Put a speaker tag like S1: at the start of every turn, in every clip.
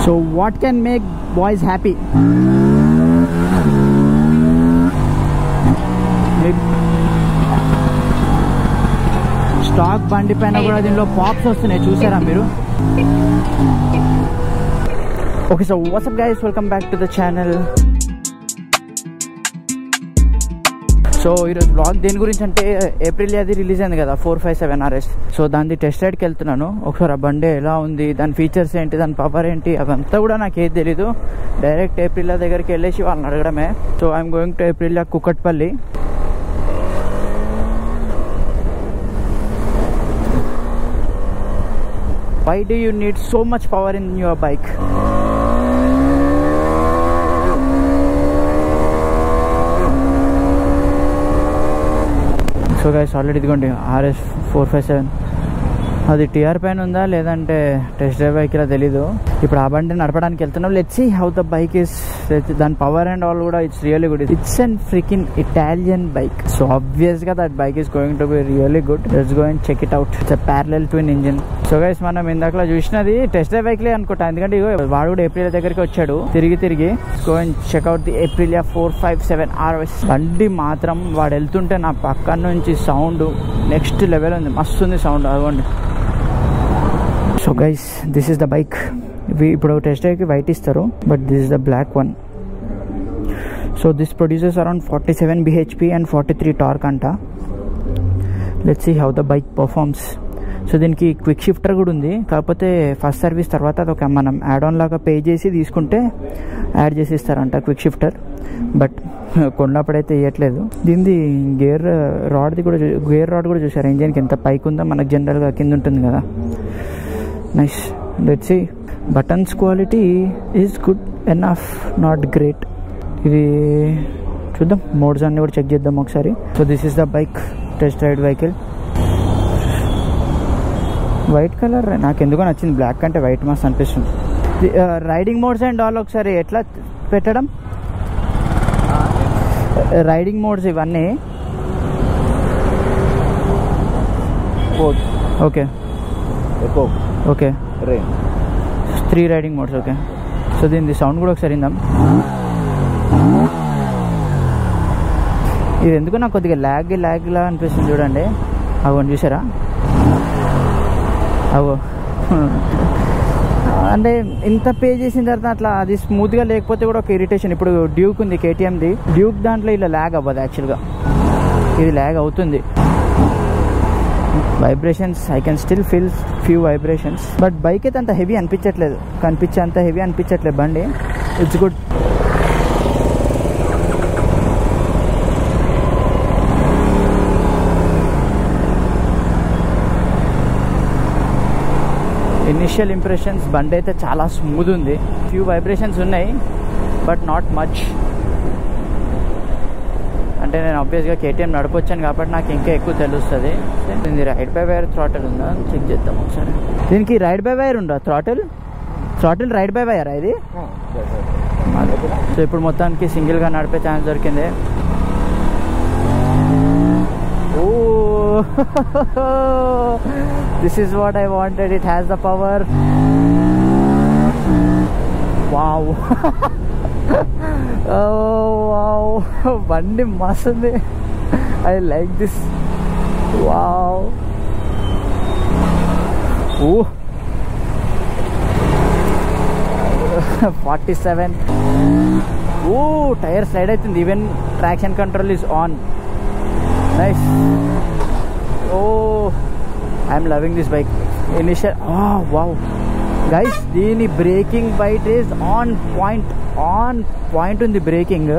S1: So what can make boys happy? Stock బండి పైన కూడా దీనిలో పాప్స్ వస్తున్నాయి, చూసారా మీరు? Okay, so what's up guys, welcome back to the channel. So ఈరోజు బ్లాగ్ దేని గురించి అంటే, ఏప్రిల్ అది రిలీజ్ అయింది కదా 457 RS. సో దాని టెస్ట్ రైడ్కి వెళ్తున్నాను. ఒకసారి ఆ బండి ఎలా ఉంది, దాని ఫీచర్స్ ఏంటి, దాని పవర్ ఏంటి, అదంతా కూడా నాకు ఏది తెలీదు. డైరెక్ట్ ఏప్రిల్ దగ్గరికి వెళ్ళేసి వాళ్ళని అడగడమే. So I'm going to April Kukatpally. Why do you need so much power in your bike? So guys, already ఇదిగోండి RS 457. అది టీఆర్ పైన ఉందా లేదంటే టెస్ట్ డ్రైవ్ బైక్లా తెలీదు. ఇప్పుడు ఆ బండి నడపడానికి వెళ్తున్నాం. Let's see how the bike is. దాని పవర్ అండ్ ఆల్ కూడా it's really good. It's and freaking Italian bike. So obvious గా that bike is going to be really good. Let's go and check it out. It's a parallel twin engine. So guys, మనం ఇందాకలా చూసినది test drive బైక్లే అనుకుంటా, ఎందుకంటే వాడు కూడా April దగ్గరికి వచ్చాడు తిరిగి. Go and check out the Aprilia 457 RS. బండి మాత్రం వాడు వెళ్తుంటే నా పక్కన నుంచి సౌండ్ నెక్స్ట్ లెవెల్ ఉంది, మస్తు ఉంది సౌండ్. అదిగోండి. So guys, this is the bike. ఇప్పుడు టెస్ట్ డ్రైవ్కి వైట్ ఇస్తారు, but this is the black one. So this produces around 47 bhp and 43 torque అంట. Let's see how the bike performs. So దీనికి quick shifter కూడా ఉంది, కాకపోతే first service తర్వాత అదొక మనం యాడ్ ఆన్ లాగా పే చేసి తీసుకుంటే యాడ్ చేసి ఇస్తారంట క్విక్ షిఫ్టర్. బట్ కొన్నప్పుడైతే ఇవ్వట్లేదు. దీనిది గేర్ రాడ్ కూడా చూసారు. ఇంజిన్కి ఎంత పైకి ఉందో, మనకు జనరల్గా కింద ఉంటుంది కదా. Nice. Let's see. Buttons quality is good enough, not great. ఇది చూద్దాం, మోడ్స్ అన్ని కూడా చెక్ చేద్దాం ఒకసారి. So this is the bike, test ride vehicle. White colour నాకు ఎందుకో నచ్చింది, బ్లాక్ అంటే వైట్ మస్త్ అనిపిస్తుంది. రైడింగ్ మోడ్స్ అండ్ ఆల్ ఒకసారి ఎట్లా పెట్టడం, రైడింగ్ మోడ్స్ ఇవన్నీ. Okay okay, 3 riding modes. Okay, so దీని సౌండ్ కూడా ఒకసారి విందాం. ఇది ఎందుకు నాకు కొద్దిగా ల్యాగ్లా అనిపిస్తుంది చూడండి. అవి చూసారా, అవో అంటే ఇంత పే చేసిన తర్వాత అట్లా అది స్మూత్గా లేకపోతే కూడా ఒక ఇరిటేషన్. ఇప్పుడు డ్యూక్ ఉంది, KTMది డ్యూక్, దాంట్లో ఇలా ల్యాగ్ అవ్వదు యాక్చువల్గా, ఇది ల్యాగ్ అవుతుంది. Vibrations, I can still feel few vibrations, but bike అయితే అంత హెవీ అనిపించట్లేదు. అంత హెవీ అనిపించట్లేదు బండి. It's good. ఇనిషియల్ ఇంప్రెషన్స్, బండి అయితే చాలా స్మూత్ ఉంది. ఫ్యూ వైబ్రేషన్స్ ఉన్నాయి, బట్ నాట్ మచ్. అంటే నేను ఆబ్వియస్గా KTM నడపొచ్చాను కాబట్టి నాకు ఇంకా ఎక్కువ తెలుస్తుంది. దీనికి రైడ్ బై వైర్ థ్రాటిల్ ఉందా చెక్ చేద్దాం ఒకసారి. దీనికి రైడ్ బై వైర్ ఉందా? థ్రాటిల్ రైడ్ బై వైరా ఇది? సో ఇప్పుడు మొత్తానికి సింగిల్గా నడిపే ఛాన్స్ దొరికింది. Oh, this is what I wanted. It has the power. Wow. బండి మస్తుంది. I like this. Wow. 47. Tyre slide అవుతుంది. Even traction control is on. Nice. I'm loving this bike. Initial wow guys, దీని braking bite is on point ఉంది breaking.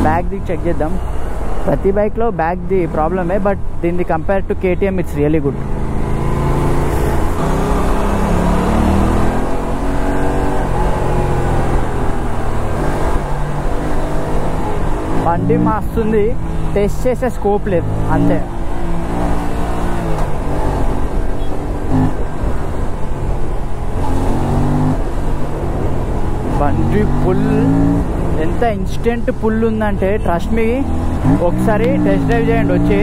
S1: Back the check చేద్దాం. ప్రతి బైక్లో back the ప్రాబ్లమే, but దీన్ని compare to KTM it's really good. బండి మాస్తుంది, test చేసే scope లేదు అంతే. బండి పుల్ ఎంత ఇన్స్టెంట్ పుల్ ఉందంటే, ట్రస్ట్ మీ, ఒకసారి టెస్ట్ డ్రైవ్ చేయండి వచ్చి.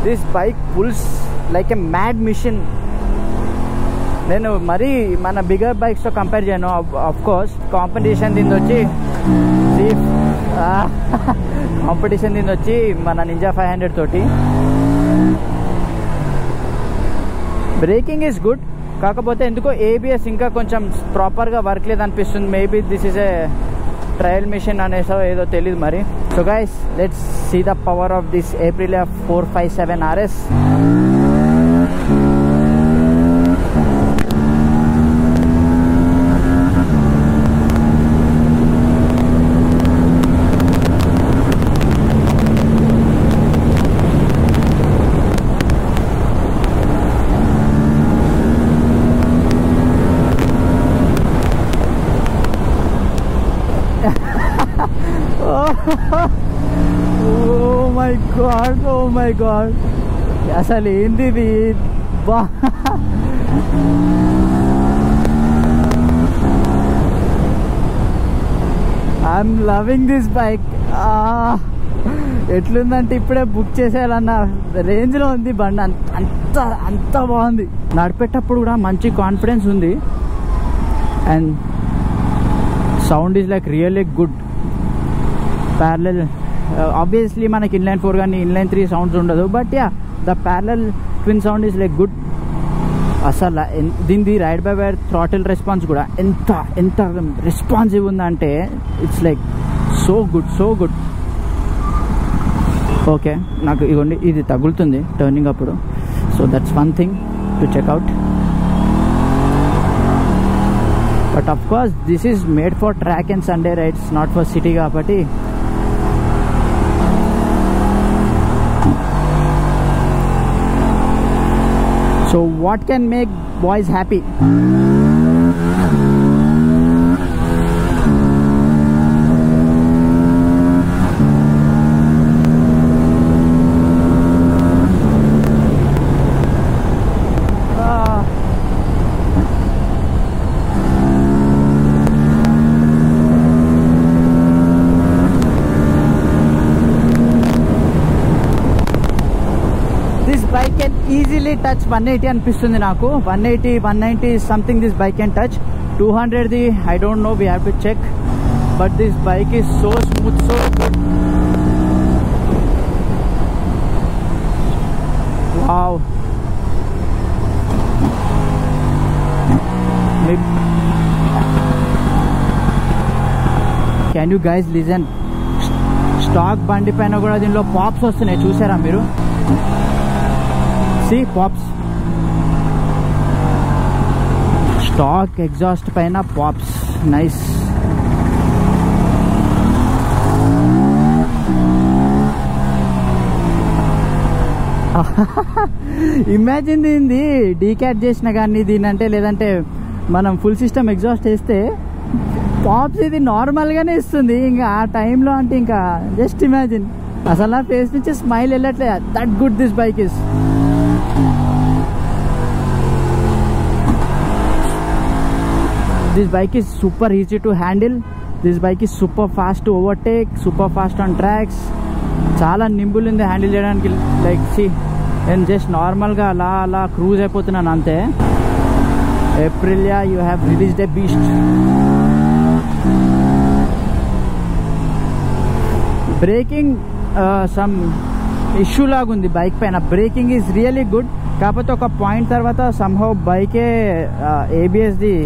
S1: This bike pulls like a mad machine. నేను మరీ మన బిగర్ బైక్స్తో కంపేర్ చేయను. ఆఫ్ కోర్స్ కాంపిటీషన్ దీని వచ్చి మన నింజా 500 తోటి. బ్రేకింగ్ ఈజ్ గుడ్, కాకపోతే ఎందుకో ABS ఇంకా కొంచెం ప్రాపర్గా వర్క్ లేదు అనిపిస్తుంది. Maybe this is a trial mission అనేసో ఏదో తెలియదు మరి. So guys, let's see the power of this Aprilia 457 RS. Oh my god, అసలు ఏంది ఇది? I'm loving this bike. ఎట్లుందంటే ఇప్పుడే బుక్ చేసేయాలన్న రేంజ్లో ఉంది బండి. అంత బాగుంది. నడిపేటప్పుడు కూడా మంచి కాన్ఫిడెన్స్ ఉంది. And sound is like really good. Parallel obviously మనకి ఇన్లైన్ 4 కానీ ఇన్లైన్ 3 సౌండ్స్ ఉండదు. But yeah, the parallel twin sound is like good. అసలు దీనిది ride by wire throttle response కూడా ఎంత రెస్పాన్సివ్ ఉందంటే it's like so good. Okay, నాకు ఇగోండి ఇది తగులుతుంది టర్నింగ్ అప్పుడు. So that's one thing to check out. But of course this is made for track and Sunday rides, not for city కాబట్టి. So what can make boys happy? Easily touch 180 అనిపిస్తుంది నాకు. 190 something this bike can touch. 200 the I don't know, we have to check, but this bike is so smooth, so good. Wow. Can you guys listen? Stock బండి పైన కూడా దీనిలో pops వస్తున్నాయి, చూసారా మీరు? See, pops. Stock exhaust paina pops. Nice. Imagine దీనిది డీక్యాట్ చేసిన కానీ దీనంటే లేదంటే మనం ఫుల్ సిస్టమ్ ఎగ్జాస్ట్ చేస్తే పాప్స్ ఇది నార్మల్గానే ఇస్తుంది. ఇంకా ఆ టైంలో అంటే ఇంకా జస్ట్ ఇమాజిన్, అసలు నా ఫేస్ నుంచి స్మైల్ వెళ్ళట్లేదు. That good this bike is. This bike is super easy to handle. This bike is super fast to overtake, super fast on tracks. చాలా నింబుల్ ఉంది హ్యాండిల్ చేయడానికి. లైక్ సి, నేను just నార్మల్గా అలా క్రూజ్ అయిపోతున్నాను అంతే. Aprilia, you have released a beast. Breaking some issue లాగా ఉంది బైక్ పైన. బ్రేకింగ్ ఈజ్ రియలీ గుడ్, కాకపోతే ఒక పాయింట్ తర్వాత సమ్హౌ బైకే ABSది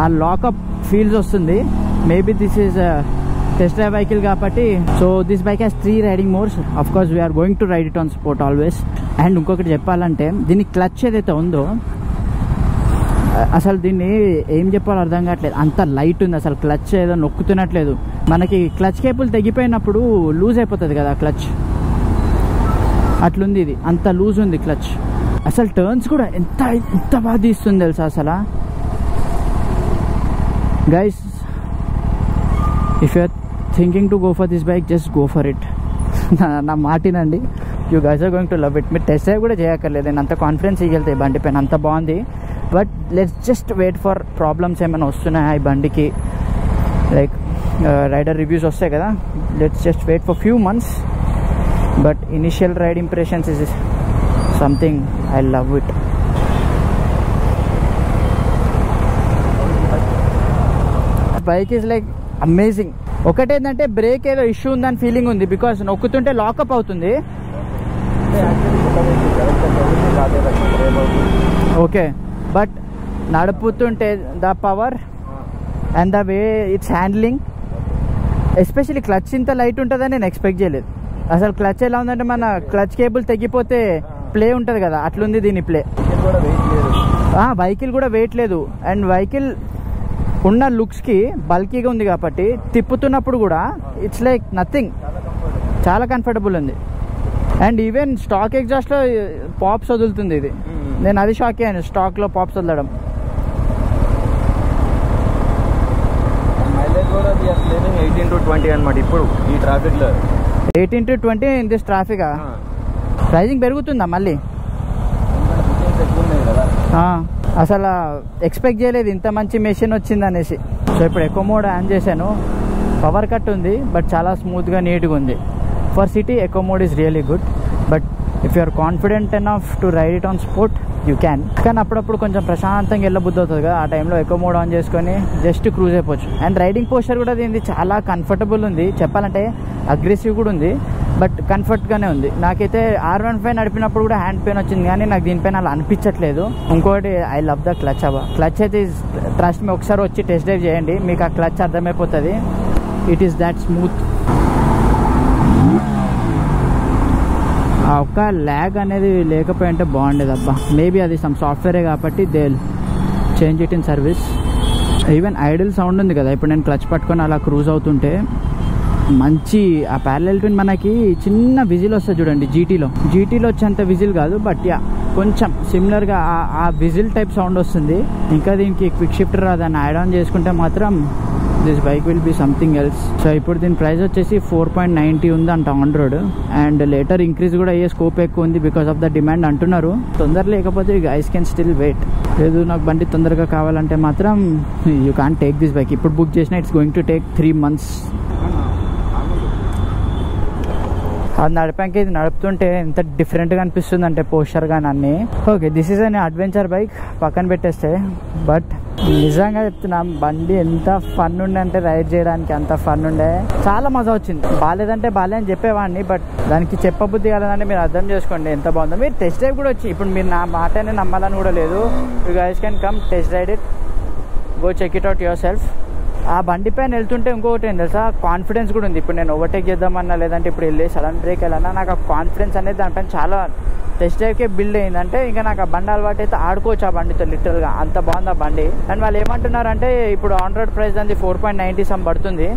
S1: ఆ లాకప్ ఫీల్స్ వస్తుంది. Maybe this is test drive vehicle కాబట్టి. So this bike has 3 riding modes. Of course we are going to ride it on sport always. And ఇంకొకటి చెప్పాలంటే దీని క్లచ్ ఏదైతే ఉందో అసలు దీన్ని ఏం చెప్పాలో అర్థం కావట్లేదు. అంత లైట్ ఉంది, అసలు క్లచ్ ఏదో నొక్కుతున్నట్లేదు. మనకి క్లచ్ కేబుల్ తెగిపోయినప్పుడు లూజ్ అయిపోతుంది కదా క్లచ్, అట్లుంది ఇది. అంత లూజ్ ఉంది క్లచ్. అసలు టర్న్స్ కూడా ఎంత బాగా తీస్తుంది తెలుసా అసలు. Guys, if you are thinking to go for this bike, just go for it. నా మాటినండి, you guys are going to love it. మీరు టెస్ట్ డ్రైవ్ కూడా చేయక్కర్లేదు, నేను అంత కాన్ఫిడెన్స్ ఇవ్వగలుగుతాయి బండి పైన, అంత బాగుంది. But let's just wait for problems ఏమైనా వస్తున్నాయి ఈ బండికి. లైక్ రైడర్ రివ్యూస్ వస్తాయి కదా, let's just wait for few months. But initial ride impressions is something I love it. Bike is like amazing. ఒకటేంటంటే బ్రేక్ ఏదో ఇష్యూ ఉందని ఫీలింగ్ ఉంది, బికాస్ నొక్కుతుంటే లాకప్ అవుతుంది. ఓకే, బట్ నడుపుతుంటే the power and the way it's handling, especially clutch ఇంత light ఉంటుందని నేను ఎక్స్పెక్ట్ చేయలేదు. అసలు క్లచ్ ఎలా ఉందంటే మన క్లచ్ కేబుల్ తెగిపోతే ప్లే ఉంటుంది కదా, అట్లుంది దీని ప్లే. వెహికల్ కూడా వెయిట్ లేదు. అండ్ వెహికల్ ఉన్న లుక్స్కి బల్కీగా ఉంది కాబట్టి తిప్పుతున్నప్పుడు కూడా ఇట్స్ లైక్ నథింగ్, చాలా కంఫర్టబుల్ ఉంది. అండ్ ఈవెన్ స్టాక్ ఎగ్జాస్ట్లో పాప్స్ వదులుతుంది ఇది. నేను అది షాక్ అయ్యాను, స్టాక్లో పాప్స్ వదలడం.
S2: మైలేజ్ కూడా 18 to 20 అనమాట ఇప్పుడు ఈ ట్రాఫిక్లో.
S1: 18 to 20 in this traffic. Pricing పెరుగుతుందా మళ్ళీ? అసలు ఎక్స్పెక్ట్ చేయలేదు ఇంత మంచి మెషిన్ వచ్చింది అనేసి. సో ఇప్పుడు ఎకో మోడ్ ఆన్ చేశాను. పవర్ కట్ ఉంది, బట్ చాలా స్మూత్గా నీట్గా ఉంది. For city eco mode is really good, but if you are confident enough to ride it on sport you can. కానీ అప్పుడప్పుడు కొంచెం ప్రశాంతంగా వెళ్ళబుద్ధి అవుతుంది కదా, ఆ టైంలో ఎకో మోడ్ ఆన్ చేసుకొని జస్ట్ క్రూజ్ అయిపోవచ్చు. అండ్ రైడింగ్ పోస్చర్ కూడా దీనిది చాలా కంఫర్టబుల్ ఉంది. చెప్పాలంటే అగ్రెసివ్ కూడా ఉంది, బట్ కంఫర్ట్గానే ఉంది. నాకైతే R15 నడిపినప్పుడు కూడా హ్యాండ్ పెయిన్ వచ్చింది, కానీ నాకు దీనిపైన అలా అనిపించట్లేదు. ఇంకోటి I love the clutch. Clutch అయితే ట్రస్ట్ మీ, ఒకసారి వచ్చి టెస్ట్ డ్రైవ్ చేయండి, మీకు ఆ క్లచ్ అర్థమైపోతుంది. It is that smooth. ఆ ఒక్క ల్యాగ్ అనేది లేకపోయింటే బాగుండేది అబ్బా. మేబీ అది సమ్ సాఫ్ట్వేరే కాబట్టి they change it in service. Even idle sound ఉంది కదా, ఇప్పుడు నేను క్లచ్ పట్టుకొని అలా క్రూజ్ అవుతుంటే మంచి ఆ ప్యారలల్ ట్విన్ మనకి చిన్న విజిల్ వస్తుంది చూడండి. జీటీలో వచ్చేంత విజిల్ కాదు, బట్ యా కొంచెం సిమిలర్గా ఆ విజిల్ టైప్ సౌండ్ వస్తుంది. ఇంకా దీనికి క్విక్ షిఫ్టర్ దాన్ని యాడ్ ఆన్ చేసుకుంటే మాత్రం this bike will be something else. So ఇప్పుడు దీని ప్రైస్ వచ్చేసి 4.90 ఉందంట on road. And later increase కూడా అయ్యే స్కోప్ ఎక్కువ ఉంది బికాస్ ఆఫ్ ద డిమాండ్ అంటున్నారు. తొందర లేకపోతే గైస్ కెన్ స్టిల్ వెయిట్. లేదు నాకు బండి తొందరగా కావాలంటే మాత్రం you can't take this bike. ఇప్పుడు బుక్ చేసిన it's going to take 3 months. అది నడిపాక ఇది నడుపుతుంటే ఎంత డిఫరెంట్గా అనిపిస్తుంది అంటే పోస్చర్ కానీ అన్నీ. Okay, this is an adventure bike పక్కన పెట్టేస్తే, బట్ నిజంగా చెప్తున్నా బండి ఎంత ఫన్ ఉండే అంటే రైడ్ చేయడానికి అంత ఫన్ ఉండే, చాలా మజా వచ్చింది. బాగాలేదంటే బాగాలే అని చెప్పేవాడిని, బట్ దానికి చెప్పబుద్ధి కాలేదంటే మీరు అర్థం చేసుకోండి ఎంత బాగుందో. మీరు టెస్ట్ డ్రైవ్ కూడా వచ్చి, ఇప్పుడు మీరు నా మాటనే నమ్మాలని కూడా లేదు. You guys can come test ride it, go check it out yourself. ఆ బండి పైన వెళ్తుంటే ఇంకొకటి ఏం తెలుసా, కాన్ఫిడెన్స్ కూడా ఉంది. ఇప్పుడు నేను ఓవర్టేక్ చేద్దామన్నా లేదంటే ఇప్పుడు వెళ్ళి సడన్ బ్రేక్ వెళ్ళాలన్నా నాకు ఆ కాన్ఫిడెన్స్ అనేది దానిపైన చాలా టెస్ట్ డ్రైవ్కే బిల్డ్ అయిందంటే ఇంకా నాకు ఆ బండి అలవాటు అయితే ఆడుకోవచ్చు ఆ బండితో లిటరల్గా, అంత బాగుంది ఆ బండి. అండ్ వాళ్ళు ఏమంటున్నారంటే ఇప్పుడు ఆన్ రోడ్ ప్రైస్ దానికి 4.90 సమ్ పడుతుంది.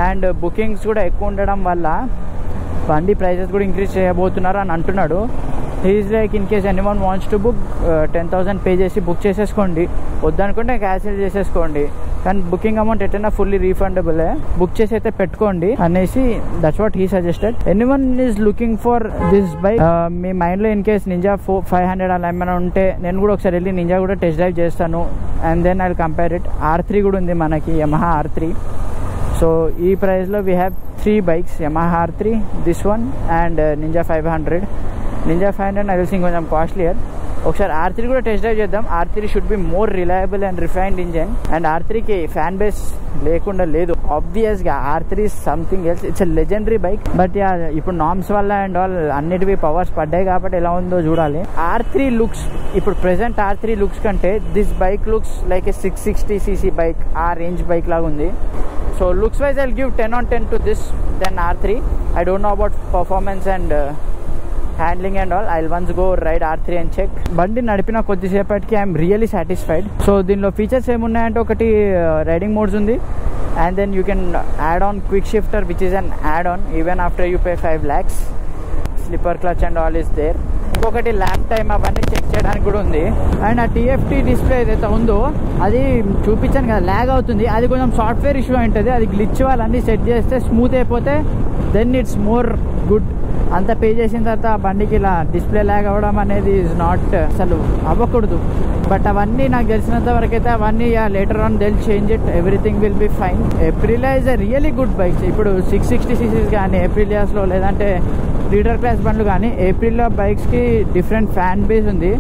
S1: అండ్ బుకింగ్స్ కూడా ఎక్కువ ఉండడం వల్ల బండి ప్రైజెస్ కూడా ఇంక్రీజ్ చేయబోతున్నారు అని అంటున్నాడు. Is like in case anyone wants to book 10,000 pay చేసి బుక్ చేసేసుకోండి, వద్దనుకుంటే క్యాన్సిల్ చేసేసుకోండి. కానీ బుకింగ్ అమౌంట్ ఎటైనా ఫుల్లీ రీఫండబులే, బుక్ చేసి అయితే పెట్టుకోండి అనేసి that's what he suggested. Anyone is looking for this bike, మీ మైండ్లో ఇన్ కేస్ నింజా 500 అలా ఏమైనా ఉంటే నేను కూడా ఒకసారి వెళ్ళి నింజా కూడా టెస్ట్ డ్రైవ్ చేస్తాను. And then I will compare it. R3 కూడా ఉంది మనకి, Yamaha R3. సో ఈ ప్రైస్లో we have 3 bikes, Yamaha R3, this one and Ninja 500. Ninja 500 నాకు తెలిసి కొంచెం కాస్ట్లియర్. ఒకసారి R3 కూడా టెస్ట్ డ్రైవ్ చేద్దాం. R3 should be more reliable and refined engine. And R3కి ఫ్యాన్ బేస్ లేకుండా లేదు, ఆబ్వియస్గా R3 something else. It's a legendary bike. But yeah ఇప్పుడు నామ్స్ వల్ల అండ్ ఆల్ అన్నిటివి పవర్స్ పడ్డాయి కాబట్టి ఎలా ఉందో చూడాలి. R3 లుక్స్, ఇప్పుడు ప్రెసెంట్ R3 లుక్స్ కంటే this bike looks like a 660cc bike, ఆ రేంజ్ బైక్ లాగా ఉంది. So looks wise I'll give 10 on 10 to this than R3. I don't know about performance and handling and all. I once go ride R3 and check. బండి నడిపిన కొద్దిసేపటికి I'm really satisfied. So దీనిలో features ఏమున్నాయంటే ఒకటి riding modes ఉంది, and then you can add on quick shifter which is an add on even after you pay 5 lakhs. Slipper clutch and all is there. ఇంకొకటి lap time అవన్నీ check చేయడానికి కూడా ఉంది. And ఆ TFT display ఏదైతే ఉందో అది చూపించాను కదా, ల్యాగ్ అవుతుంది, అది కొంచెం సాఫ్ట్వేర్ ఇష్యూ ఉంటుంది. అది గ్లిచ్ వాళ్ళన్నీ సెట్ చేస్తే స్మూత్ అయిపోతే దెన్ ఇట్స్ మోర్ గుడ్. అంత పే చేసిన తర్వాత ఆ బండికి ఇలా డిస్ప్లే ల్యాగ్ అవ్వడం అనేది ఈజ్ నాట్ అసలు అవ్వకూడదు. బట్ అవన్నీ నాకు తెలిసినంత వరకు అయితే అవన్నీ later on they'll change it, everything will be fine. Aprilia is a really good bikes. ఇప్పుడు 660 cc కానీ ఏప్రిలియాస్లో లేదంటే లీడర్ క్లాస్ బండ్లు కానీ ఏప్రిలియా బైక్స్కి డిఫరెంట్ ఫ్యాన్ బేస్ ఉంది.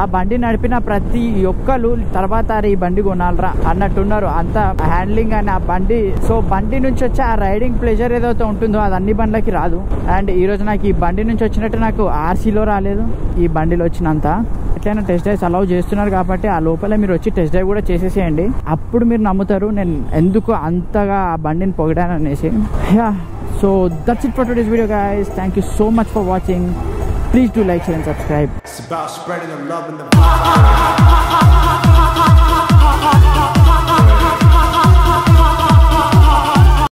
S1: ఆ బండి నడిపిన ప్రతి ఒక్కరు తర్వాత ఈ బండి కొనాలరా అన్నట్టున్నారు. అంత హ్యాండ్లింగ్ అని ఆ బండి. సో బండి నుంచి వచ్చే ఆ రైడింగ్ ప్లెజర్ ఏదైతే ఉంటుందో అది అన్ని బండ్లకి రాదు. అండ్ ఈ రోజు నాకు ఈ బండి నుంచి వచ్చినట్టు నాకు ఆర్సీలో రాలేదు, ఈ బండిలో వచ్చినంత. ఎట్లయినా టెస్ట్ డ్రైవ్స్ అలౌ చేస్తున్నారు కాబట్టి ఆ లోపల మీరు వచ్చి టెస్ట్ డ్రైవ్ కూడా చేసేసేయండి. అప్పుడు మీరు నమ్ముతారు నేను ఎందుకు అంతగా ఆ బండిని పొగిడాను అనేసి. So that's it for today's video, guys. Thank you so much for watching. Please do like, share and subscribe.
S3: It's about spreading the love and the